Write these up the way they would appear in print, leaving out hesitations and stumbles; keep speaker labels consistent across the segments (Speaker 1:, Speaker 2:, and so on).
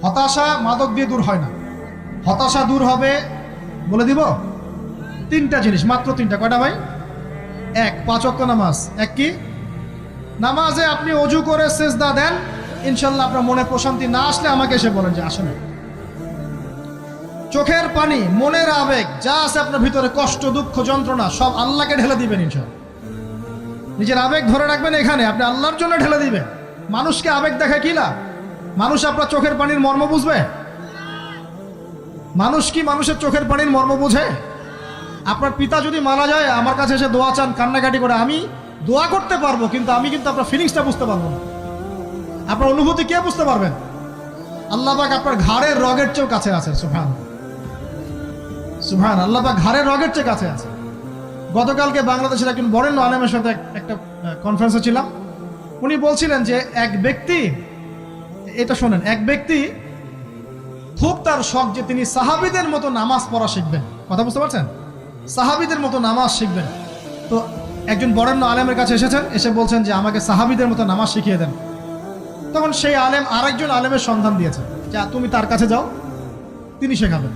Speaker 1: হতাশা মাদক দিয়ে দূর হয় না। হতাশা দূর হবে, বলে দিব, তিনটা জিনিস, মাত্র তিনটা। কয়টা ভাই? এক, 5 ওয়াক্ত নামাজ। এক কি? নামাজে আপনি অজু করে সেজদা দেন, ইনশাল্লাহ আপনার মনে প্রশান্তি না আসলে আমাকে এসে বলেন যে আসে না। চোখের পানি, মনের আবেগ যা আছে আপনার ভিতরে, কষ্ট, দুঃখ, যন্ত্রণা, সব আল্লাহকে ঢেলে দিবেন ইনশাল্লাহ। নিজের আবেগ ধরে রাখবেন এখানে, আপনি আল্লাহর জন্য ঢেলে দিবেন। মানুষকে আবেগ দেখা কি লাভ? মানুষ আপনার চোখের পানির মর্ম বুঝবে? মানুষ কি মানুষের চোখের পানির মর্ম বুঝে? আপনার পিতা যদি মারা যায়, আমার কাছে এসে দোয়া চান কান্নাকাটি করে, আমি দোয়া করতে পারবো, কিন্তু আমি কিন্তু আপনার ফিলিংসটা বুঝতে পারবো না। আপনার অনুভূতি কে বুঝতে পারবেন? আল্লাহ পাক আপনার ঘাড়ের রগের চেয়েও কাছে আছে। সুবহান সুবহান, আল্লাহ পাক ঘাড়ের রগের চেয়ে কাছে আছে। গতকালকে বাংলাদেশের একজন বরেণ্য আলেমের সাথে একটা কনফারেন্সে ছিলাম। উনি বলছিলেন যে এক ব্যক্তি, এটা শোনেন, এক ব্যক্তি খুব তার শখ যে তিনি সাহাবীদের মতো নামাজ পড়া শিখবেন। কথা বুঝতে পারছেন? সাহাবীদের মতো নামাজ শিখবেন। তো একজন বরেণ্য আলেমের কাছে এসেছেন, এসে বলছেন যে আমাকে সাহাবীদের মতো নামাজ শিখিয়ে দেন। তখন সেই আলেম আরেকজন আলেমের সন্ধান দিয়েছেন, যা তুমি তার কাছে যাও, তিনি শেখাবেন।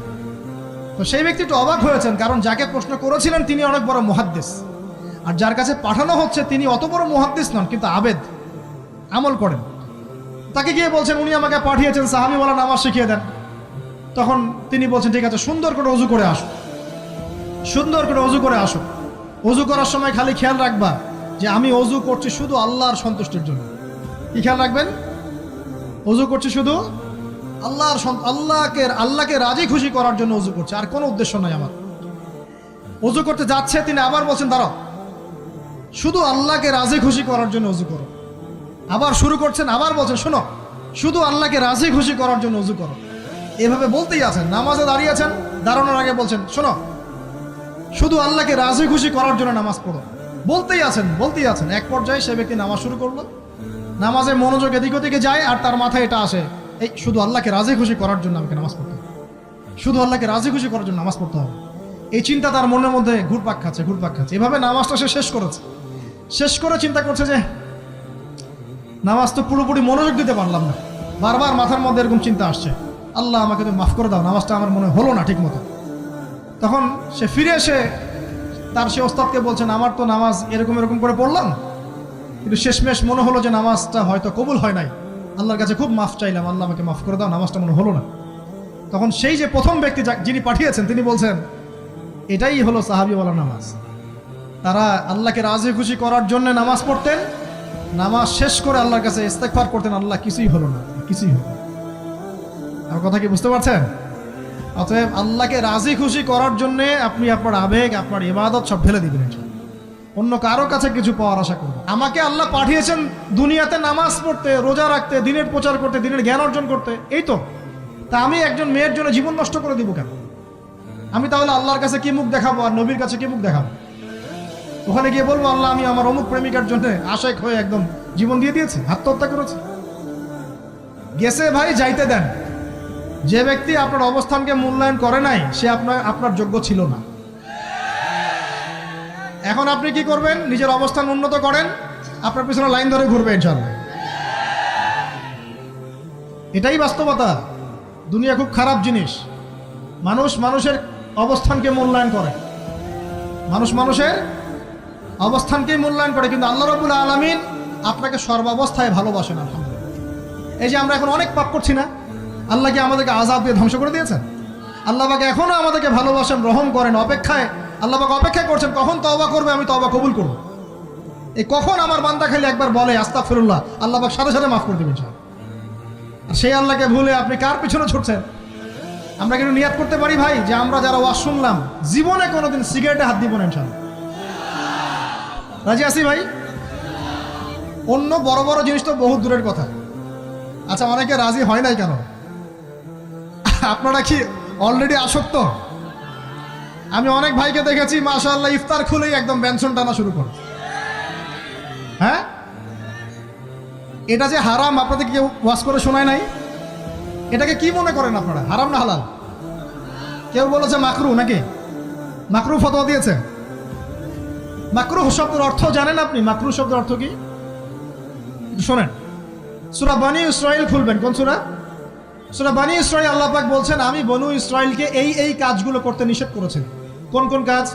Speaker 1: তো সেই ব্যক্তি একটু অবাক হয়েছেন, কারণ যাকে প্রশ্ন করেছিলেন তিনি অনেক বড় মুহাদ্দিস, আর যার কাছে পাঠানো হচ্ছে তিনি অত বড় মুহাদ্দিস নন, কিন্তু আবেদ, আমল করেন। তাকে গিয়ে বলছেন উনি আমাকে পাঠিয়েছেন সাহাবীওয়ালা নামাজ শিখিয়ে দেন। তখন তিনি বলছেন ঠিক আছে, সুন্দর করে অজু করে আসো, সুন্দর করে অজু করে আসো। অজু করার সময় খালি খেয়াল রাখবা যে আমি অজু করছি শুধু আল্লাহর সন্তুষ্টির জন্য। কি খেয়াল রাখবেন? অজু করছি শুধু আল্লাহকে রাজি খুশি করার জন্য অজু করছে, আর কোনো উদ্দেশ্য নাই আমার। অজু করতে যাচ্ছে, তিনি আবার বলছেন দাঁড়াও, শুধু আল্লাহকে রাজি খুশি করার জন্য অজু করো। আবার শুরু করছেন, আবার বলছেন শোনো, শুধু আল্লাহকে রাজি খুশি করার জন্য অজু করো। এভাবে বলতেই আছেন। নামাজে দাঁড়িয়েছেন, দাঁড়ানোর আগে বলছেন শোনো, শুধু আল্লাহকে রাজি খুশি করার জন্য নামাজ পড়ো। বলতেই আছেন। এক পর্যায়ে সে ব্যক্তি নামাজ শুরু করলো। নামাজে মনোযোগ এদিক ওদিকে যায়, আর তার মাথায় এটা আসে, এই শুধু আল্লাহকে রাজি খুশি করার জন্য আমাকে নামাজ পড়তে হবে, শুধু আল্লাহকে রাজি খুশি করার জন্য নামাজ পড়তে হবে। এই চিন্তা তার মনের মধ্যে ঘুরপাক খাচ্ছে। এভাবে নামাজটা সে শেষ করে চিন্তা করছে যে নামাজ তো পুরোপুরি মনোযোগ দিতে পারলাম না। বারবার মাথার মধ্যে এরকম চিন্তা আসছে, আল্লাহ আমাকে তুমি মাফ করে দাও, নামাজটা আমার মনে হলো না ঠিক মতো। তখন সে ফিরে এসে তার সে ওস্তাদকে বলছেন আমার তো নামাজ এরকম করে পড়লাম, কিন্তু শেষমেশ মনে হলো যে নামাজটা হয়তো কবুল হয় নাই, আল্লাহর কাছে খুব মাফ চাইলাম, আল্লাহ আমাকে মাফ করে দাও, নামাজটা মনে হলো না। তখন সেই যে প্রথম ব্যক্তি যিনি পাঠিয়েছেন তিনি বলছেন এটাই হলো সাহাবীওয়ালা নামাজ। তারা আল্লাহকে রাজি খুশি করার জন্য নামাজ পড়তেন, নামাজ শেষ করে আল্লাহর কাছে ইস্তেগফার করতেন, আল্লাহ কিছুই হলো না, কিছুই হলো না। আমার কথা কি বুঝতে পারছেন? অতএব আল্লাহকে রাজি খুশি করার জন্যে আপনি আপনার আবেগ, আপনার ইবাদত সব ফেলে দিবেন, অন্য কারো কাছে কিছু পাওয়ার আশা করবেন। আমাকে আল্লাহ পাঠিয়েছেন দুনিয়াতে নামাজ পড়তে, রোজা রাখতে, দিনের প্রচার করতে, দিনের জ্ঞান অর্জন করতে, এই তো। তা আমি একজন মেয়ের জন্য জীবন নষ্ট করে দিব কেন? আমি তাহলে আল্লাহর কাছে কি মুখ দেখাবো, আর নবীর কাছে কি মুখ দেখাবো? ওখানে গিয়ে বলবো আল্লাহ আমি আমার অমুক প্রেমিকার জন্য আশেক হয়ে একদম জীবন দিয়ে দিয়েছি, আত্মহত্যা করেছি। গেছে ভাই, যাইতে দেন। যে ব্যক্তি আপনার অবস্থানকে মূল্যায়ন করে নাই, সে আপনার যোগ্য ছিল না। এখন আপনি কি করবেন? নিজের অবস্থান উন্নত করেন, আপনার পিছনে লাইন ধরে ঘুরবে ইনশাআল্লাহ। এটাই বাস্তবতা। দুনিয়া খুব খারাপ জিনিস। মানুষের অবস্থানকে মূল্যায়ন করে, মানুষের অবস্থানকেই মূল্যায়ন করে, কিন্তু আল্লাহ রাব্বুল আলামিন আপনাকে সর্বাবস্থায় ভালোবাসেন। আলহামদুলিল্লাহ। এই যে আমরা এখন অনেক পাপ করছি না, আল্লাহ কি আমাদেরকে আযাব দিয়ে ধ্বংস করে দিয়েছেন? আল্লাহ পাক এখনো আমাদেরকে ভালোবাসেন, রহম করেন, আল্লাহ পাক অপেক্ষা করছেন কখন তওবা করবে, আমি তওবা কবুল করব। এই কখন আমার বান্দা খালি একবার বলে আস্তাগফিরুল্লাহ, আল্লাহ পাক সাথে সাথে মাফ করে দেবেন। আর সেই আল্লাহকে ভুলে আপনি কার পিছনে ছুটছেন? আমরা কিন্তু নিয়াত করতে পারি ভাই যে আমরা যারা ওয়াজ শুনলাম জীবনে কোনোদিন সিগারেটে হাত দিব না ইনশাআল্লাহ। রাজি আছি ভাই? অন্য বড় বড় জিনিস তো বহুত দূরের কথা। আচ্ছা, অনেকে রাজি হয় নাই কেন? আপনারা কি অলরেডি আসক্ত? আমি অনেক ভাইকে দেখেছি মাশাআল্লাহ ইফতার খুলেই একদম বেনসন টানা শুরু করে। হ্যাঁ, এটা যে হারাম আপনাদের কেউ ওয়াজ করে শোনায় নাই? এটাকে কি মনে করেন আপনারা, হারাম না হালাল? কেউ বলেছে মাকরু, নাকি মাকরু ফতোয়া দিয়েছে? মাকরুহ শব্দের অর্থ জানেন আপনি? মাকরুহ শব্দের অর্থ কি শোনেন। সূরা বনী ইসরাঈল খুলবেন। কোন সূরা? সূরা বনী ইসরাঈল আল্লাহ পাক বলছেন, আমি বনু ইসরাইলকে এই কাজগুলো করতে নিষেধ করেছেন। কোন কোন কাজ?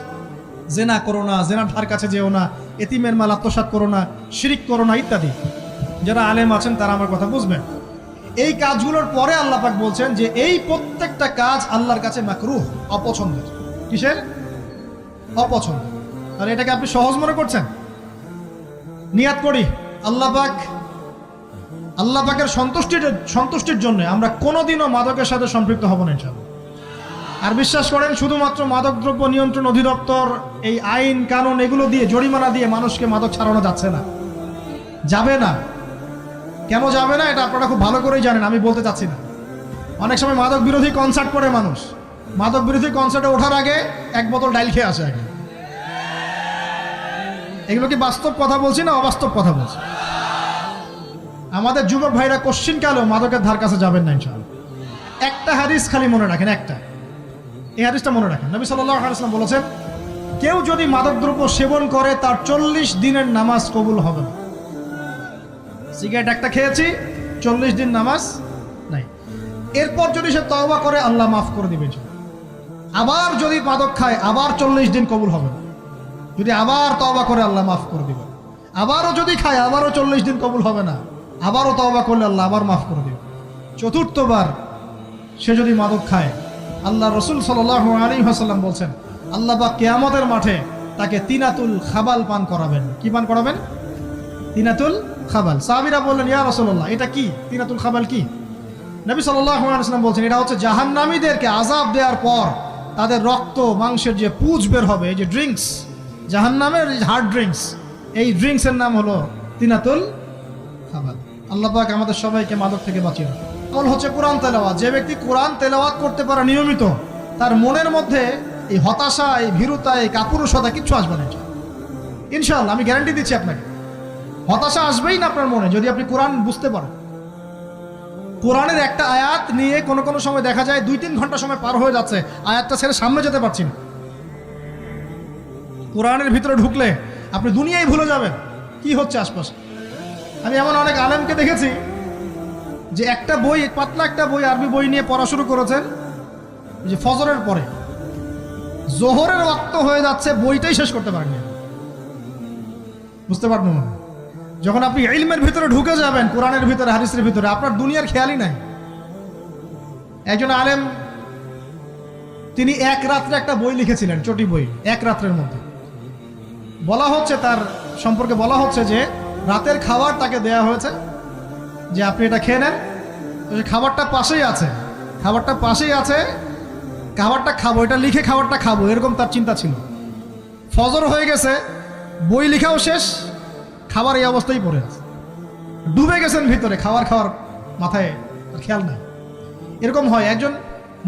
Speaker 1: জেনা করো না, জেনার ধার কাছে যেও না, এতিমের মাল আত্মসাৎ করো না, শিরিক করো না ইত্যাদি। যারা আলেম আছেন তারা আমার কথা বুঝবেন। এই কাজগুলোর পরে আল্লাহ পাক বলছেন যে এই প্রত্যেকটা কাজ আল্লাহর কাছে মাকরুহ, অপছন্দের। কিসের? অপছন্দ। আর এটাকে আপনি সহজ মনে করছেন? নিয়াত করি আল্লাহ পাকের সন্তুষ্টির জন্য আমরা কোনোদিনও মাদকের সাথে সম্পৃক্ত হব না ইনশাআল্লাহ। আর বিশ্বাস করেন, শুধুমাত্র মাদকদ্রব্য নিয়ন্ত্রণ অধিদপ্তর এই আইন কানুন এগুলো দিয়ে, জরিমানা দিয়ে মানুষকে মাদক ছাড়ানো যাচ্ছে না, যাবে না। কেন যাবে না এটা আপনারা খুব ভালো করেই জানেন, আমি বলতে চাচ্ছি না। অনেক সময় মাদক বিরোধী কনসার্ট করে মানুষ, মাদক বিরোধী কনসার্টে ওঠার আগে এক বোতল ডাইল খেয়ে আসে আগে। এগুলো কি বাস্তব কথা বলছি না অবাস্তব কথা বলছি? আমাদের যুবক ভাইরা কোশ্চিনকালেও মাদকের ধার কাছে যাবেন না ইনশাআল্লাহ। একটা হাদিস খালি মনে রাখেন, এই হাদিসটা মনে রাখেন। নবী সাল্লাল্লাহু আলাইহি ওয়াসাল্লাম বলেছেন, কেউ যদি মাদকদ্রব্য সেবন করে তার 40 দিনের নামাজ কবুল হবে না। সিগারেট একটা খেয়েছি, 40 দিন নামাজ নাই। এরপর যদি সে তওবা করে আল্লাহ মাফ করে দিবেন। আবার যদি মাদক খায় আবার 40 দিন কবুল হবে না। যদি আবার তওবা করে আল্লাহ মাফ করে দিবেন। আবারও যদি খায় আবারও 40 দিন কবুল হবে না। আবারও তওবা করলে আল্লাহ আবার মাফ করে দিবেন। চতুর্থবার সে যদি মাদক খায়, আল্লাহ রাসূল সাল্লাল্লাহু আলাইহি ওয়াসাল্লাম বলছেন, আল্লাহ পাক কিয়ামতের মাঠে তাকে তিনাতুল খাবাল পান করাবেন। কি পান করাবেন? তিনাতুল খাবাল। সাহাবীরা বললেন, ইয়া রাসূলুল্লাহ, এটা কি? তিনাতুল খাবাল কি? নবী সাল্লাল্লাহু আলাইহি ওয়াসাল্লাম বলছেন, এটা হচ্ছে জাহান্নামীদেরকে আযাব দেওয়ার পর তাদের রক্ত মাংসের যে পুঁজ বের হবে, এই যে ড্রিঙ্কস, জাহান্নামের হার্ড ড্রিঙ্কস, এই ড্রিঙ্কসের নাম হলো তিনাতুল খাবাল। আল্লাহ পাক আমাদের সবাইকে মাদক থেকে বাঁচিয়ে রাখুন। আমল হচ্ছে কোরআন তেলাওয়াত। যে ব্যক্তি কোরআন তেলাওয়াত করতে পারে নিয়মিত, তার মনের মধ্যে এই হতাশা, এই ভীরুতা, এই কাপুরুষতা কিচ্ছু আসবে না ইনশাআল্লাহ। আমি গ্যারান্টি দিচ্ছি আপনাকে, হতাশা আসবেই না আপনার মনে যদি আপনি কোরআন বুঝতে পারেন। কোরআনের একটা আয়াত নিয়ে কোনো সময় দেখা যায় 2-3 ঘন্টা সময় পার হয়ে যাচ্ছে, আয়াতটা ছেড়ে সামনে যেতে পারছি না। কোরআনের ভিতরে ঢুকলে আপনি দুনিয়ায় ভুলে যাবেন কি হচ্ছে আশপাশে। আমি এমন অনেক আলেমকে দেখেছি যে একটা বই, পাতলা একটা বই, আরবি বই নিয়ে পড়া শুরু করেছেন, যে ফজরের পরে জোহরের ওয়াক্ত হয়ে যাচ্ছে, বইটাই শেষ করতে পারেননি। বুঝতে পারবেন না? যখন আপনি ইলমের ভিতরে ঢুকে যাবেন, কোরআনের ভিতরে, হাদিসের ভিতরে, আপনার দুনিয়ার খেয়ালই নাই। একজন আলেম, তিনি এক রাত্রে একটা বই লিখেছিলেন, চটি বই, এক রাত্রের মধ্যে। বলা হচ্ছে, তার সম্পর্কে বলা হচ্ছে যে রাতের খাবার তাকে দেয়া হয়েছে, যে আপনি এটা খেয়ে নেন। খাবারটা পাশেই আছে, খাবারটা খাবো, এটা লিখে খাবারটা খাবো, এরকম তার চিন্তা ছিল। ফজর হয়ে গেছে, বই লিখাও শেষ, খাবার এই অবস্থায় পড়ে আছে, ডুবে গেছেন ভিতরে, খাওয়ার মাথায় খেয়াল নাই। এরকম হয়। একজন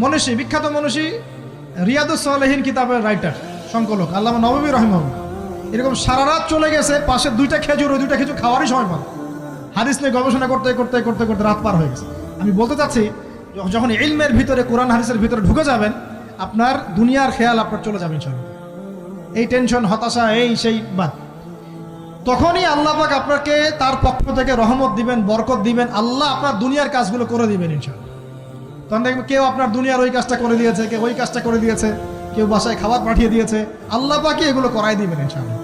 Speaker 1: মনীষী, বিখ্যাত মনীষী, রিয়াদুস সালেহীন কিতাবের রাইটার, সংকলক আল্লামা নববী রাহিমাহুল্লাহ, এরকম সারা রাত চলে গেছে, পাশে 2টা খেজুর, ওই 2টা খেজুর খাওয়ারই সময় পান। হাদিস নিয়ে গবেষণা করতে রাত পার হয়ে গেছে। আমি বলতে চাচ্ছি, যখন ইলমের ভিতরে, কোরআন হাদিসের ভিতরে ঢুকে যাবেন, আপনার দুনিয়ার খেয়াল আপনার চলে যাবে ইনশাআল্লাহ। এই টেনশন, হতাশা, এই সেই বাদ, তখনই আল্লাহ পাক আপনাকে তার পক্ষ থেকে রহমত দিবেন, বরকত দিবেন। আল্লাহ আপনার দুনিয়ার কাজগুলো করে দিবেন ইনশাআল্লাহ। তখন দেখবেন কেউ আপনার দুনিয়ার ওই কাজটা করে দিয়েছে, কেউ ওই কাজটা করে দিয়েছে, কেউ বাসায় খাবার পাঠিয়ে দিয়েছে, আল্লাহ পাকই এগুলো করাই দিবেন ইনশাআল্লাহ।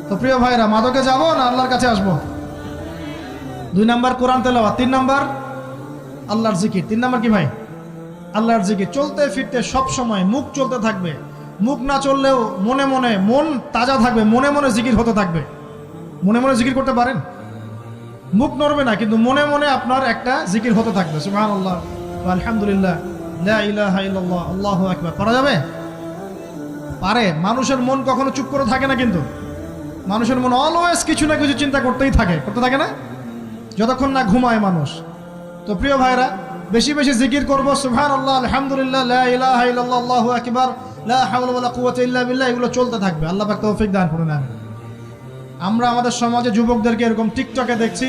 Speaker 1: তো প্রিয় ভাইরা, মাদকে যাব না আল্লাহর কাছে আসবো? 2 নাম্বার কোরআন তেলাওয়াত, 3 নাম্বার আল্লাহর জিকির। 3 নাম্বার কি ভাই? আল্লাহর জিকির। চলতে ফিরতে সব সময় মুখ চলতে থাকবে, মুখ না চললেও মনে মনে মন তাজা থাকবে, মনে মনে জিকির হতে থাকবে। মনে মনে জিকির করতে পারেন? মুখ নড়বে না, কিন্তু মনে মনে আপনার একটা জিকির হতে থাকবে, সুবহানাল্লাহ, আলহামদুলিল্লাহ, লা ইলাহা ইল্লাল্লাহ, আল্লাহু আকবার। করা যাবে? পারে। মানুষের মন কখনো চুপ করে থাকে না, কিন্তু মানুষের মন অলওয়েজ কিছু না কিছু চিন্তা করতে থাকে না, যতক্ষণ না ঘুমায় মানুষ। তো প্রিয় ভাইরা, বেশি বেশি জিকির করবো, সুবহানাল্লাহ, আলহামদুলিল্লাহ, লা ইলাহা ইল্লাল্লাহ, আল্লাহু আকবার, লা হাওলা ওয়ালা কুওয়াতা ইল্লা বিল্লাহ, এগুলো চলতে থাকবে। আল্লাহ পাক তৌফিক দান করুন। আমরা আমাদের সমাজে যুবকদেরকে এরকম টিকটকে দেখছি,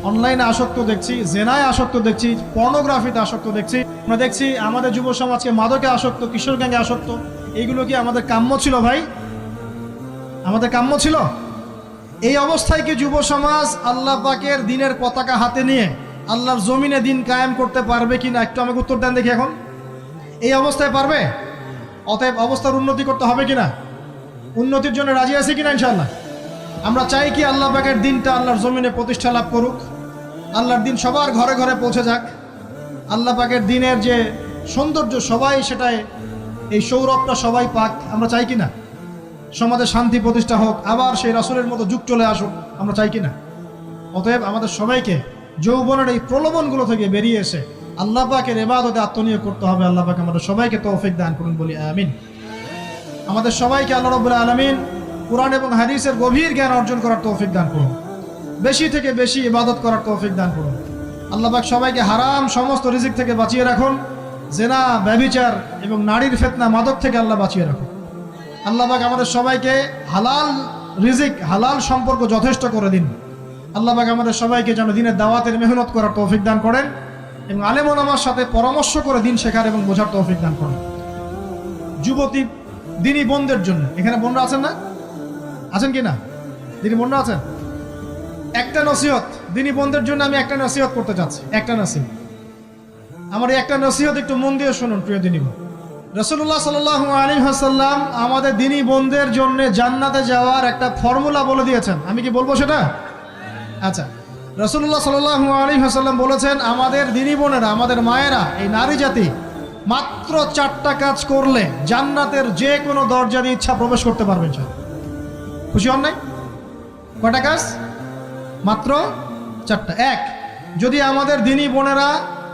Speaker 1: অনলাইনে আসক্ত দেখছি, জেনায় আসক্ত দেখছি, পর্নোগ্রাফিতে আসক্ত দেখছি। আমরা দেখছি আমাদের যুব সমাজকে মাদকে আসক্ত, কিশোর গ্যাংয়ে আসক্ত। এইগুলো কি আমাদের কাম্য ছিল ভাই? আমাদের কাম্য ছিল? এই অবস্থায় কি যুব সমাজ আল্লাহ পাকের দ্বীনের পতাকা হাতে নিয়ে আল্লাহর জমিনে দিন কায়েম করতে পারবে কিনা একটু আমাকে উত্তর দেন দেখি। এখন এই অবস্থায় পারবে? অতএব অবস্থার উন্নতি করতে হবে কিনা? উন্নতির জন্য রাজি আছি কিনা ইনশাআল্লাহ? আমরা চাই কি আল্লাহ পাকের দিনটা আল্লাহর জমিনে প্রতিষ্ঠা লাভ করুক, আল্লাহর দিন সবার ঘরে ঘরে পৌঁছে যাক, আল্লাহ পাকের দিনের যে সৌন্দর্য সবাই সেটাই, এই সৌরভটা সবাই পাক। আমরা চাই কিনা সমাজে শান্তি প্রতিষ্ঠা হোক, আবার সেই রাসূলের মতো যুগ চলে আসুক? আমরা চাই কিনা? অতএব আমাদের সবাইকে যৌবনের এই প্রলোভনগুলো থেকে বেরিয়ে এসে আল্লাহ পাকের ইবাদতে আত্মনিয়োগ করতে হবে। আল্লাহ পাক আমাদের সবাইকে তৌফিক দান করুন, বলি আমিন। আমাদের সবাইকে আল্লাহ রাব্বুল আলামিন কুরআন এবং হাদিসের গভীর জ্ঞান অর্জন করার তৌফিক দান করুন, বেশি থেকে বেশি ইবাদত করার তৌফিক দান করুন। আল্লাহ পাক সবাইকে হারাম সমস্ত রিজিক থেকে বাঁচিয়ে রাখুন, জেনা, ব্যভিচার এবং নারীর ফিতনা, মাদক থেকে আল্লাহ বাঁচিয়ে রাখুন। আল্লাহ পাক আমাদের সবাইকে হালাল রিজিক, হালাল সম্পর্ক যথেষ্ট করে দিন। আল্লাহ পাক আমাদের সবাইকে যেন দিনের দাওয়াতের মেহনত করার তৌফিক দান করেন এবং আলেম ওলামার সাথে পরামর্শ করে দিন শেখার এবং বোঝার তৌফিক দান করেন। যুবতী দিনী বোনদের জন্য, এখানে বোনরা আছেন না? আছেন কি না? দিনী বোনরা আছেন? একটা নসিহত দিনী বোনদের জন্য আমি একটা নসিহত করতে চাচ্ছি, একটা নসিহত। আমার এই একটা নসিহত একটু মন দিয়ে শুনুন প্রিয় দিনী বোন। রাসূলুল্লাহ সাল্লাল্লাহু আলাইহি ওয়াসাল্লাম আমাদের দিনী বোনদের জন্য জান্নাতে যাওয়ার একটা ফর্মুলা বলে দিয়েছেন। আমি কি বলবো সেটা? আচ্ছা, রাসূলুল্লাহ সাল্লাল্লাহু আলাইহি ওয়াসাল্লাম বলেছেন আমাদের দিনী বোনেরা, আমাদের মায়েরা, এই নারী জাতি মাত্র 4টা কাজ করলে জান্নাতের যে কোনো দরজা দিয়ে ইচ্ছা প্রবেশ করতে পারবেন। খুশি হন নাই? কয়টা কাজ? মাত্র 4টা। এক, যদি আমাদের দিনী বোনেরা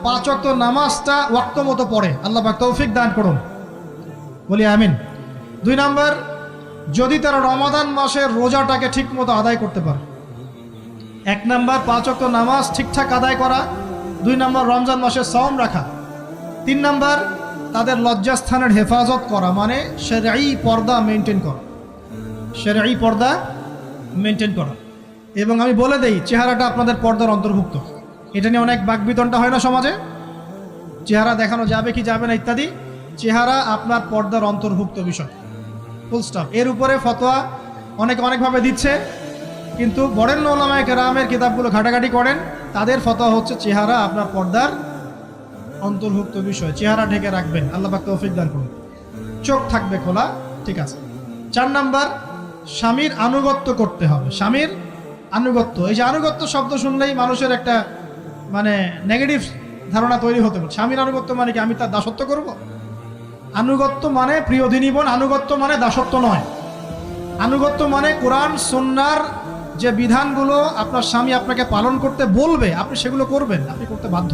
Speaker 1: 5 ওয়াক্ত নামাজটা ওয়াক্ত মতো পড়ে, আল্লাহ পাক তৌফিক দান করুন, বলি আমিন। 2 নাম্বার, যদি তারা রমাদান মাসের রোজাটাকে ঠিক মতো আদায় করতে পারে। 1 নাম্বার 5 ওয়াক্ত নামাজ ঠিকঠাক আদায় করা, 2 নাম্বার রমজান মাসে সওম রাখা, 3 নাম্বার তাদের লজ্জাস্থানের হেফাজত করা, মানে শরঈ পর্দা মেনটেন করা, শরঈ পর্দা মেনটেন করা। এবং আমি বলে দেই, চেহারাটা আপনাদের পর্দার অন্তর্ভুক্ত। এটা নিয়ে অনেক বাকবিতণ্ডা হয় না সমাজে, চেহারা দেখানো যাবে কি যাবে না ইত্যাদি। চেহারা আপনার পর্দার অন্তর্ভুক্ত বিষয়, ফুল স্টপ। এর উপরে ফতোয়া অনেকে অনেকভাবে দিচ্ছে, কিন্তু বরেণ্য উলামায়ে কেরামের কিতাবগুলো ঘাটাঘাটি করেন, তাদের ফতোয়া হচ্ছে চেহারা আপনার পর্দার অন্তর্ভুক্ত বিষয়, চেহারা ঢেকে রাখবেন, আল্লাহ পাক তৌফিক দান করুন। চোখ থাকবে খোলা, ঠিক আছে। 4 নাম্বার, স্বামীর আনুগত্য করতে হবে। স্বামীর আনুগত্য, এই যে আনুগত্য শব্দ শুনলেই মানুষের একটা মানে নেগেটিভ ধারণা তৈরি হতে পারে। স্বামীর আনুগত্য মানে কি আমি তার দাসত্ব করব? আনুগত্য মানে, প্রিয় দিনী বোন, আনুগত্য মানে দাসত্ব নয়। আনুগত্য মানে কোরআন সুন্নাহর যে বিধানগুলো আপনার স্বামী আপনাকে পালন করতে বলবে, আপনি সেগুলো করবেন, আপনি করতে বাধ্য।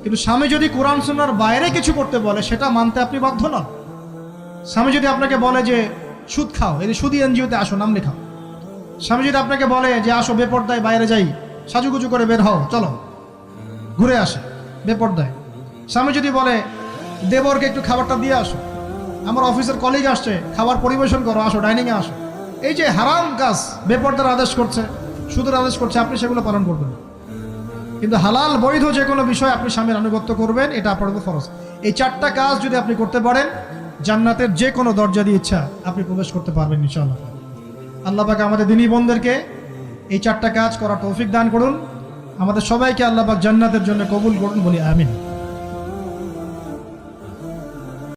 Speaker 1: কিন্তু স্বামী যদি কোরআন সুন্নাহর বাইরে কিছু করতে বলে, সেটা মানতে আপনি বাধ্য নন। স্বামী যদি আপনাকে বলে যে সুদ খাও, এই সুদি এনজিওতে আসো, নাম লেখাও। স্বামী যদি আপনাকে বলে যে আসো বেপর্দায় বাইরে যাই, সাজুগুজু করে বের হও, চলো ঘুরে আসে, বেপর্দায়। স্বামী যদি বলে দেবরকে একটু খাবারটা দিয়ে আসো, আমার অফিসের কলিগ আসছে, খাবার পরিবেশন করো, আসো ডাইনিংয়ে আসো, এই যে হারাম কাজ, বেপর্দার আদেশ করছে, সুদের আদেশ করছে, আপনি সেগুলো পালন করবেন। কিন্তু হালাল বৈধ যে কোনো বিষয় আপনি স্বামীর আনুগত্য করবেন, এটা আপনার উপর ফরজ। এই 4টা কাজ যদি আপনি করতে পারেন, জান্নাতের যে কোনো দরজা দিয়ে ইচ্ছা আপনি প্রবেশ করতে পারবেন ইনশাআল্লাহ। আল্লাহ পাক আমাদের দিনী বোনদেরকে এই 4টা কাজ করার তৌফিক দান করুন। আমাদের সবাইকে আল্লাহ পাক জান্নাতের জন্য কবুল করুন, বলি আমিন।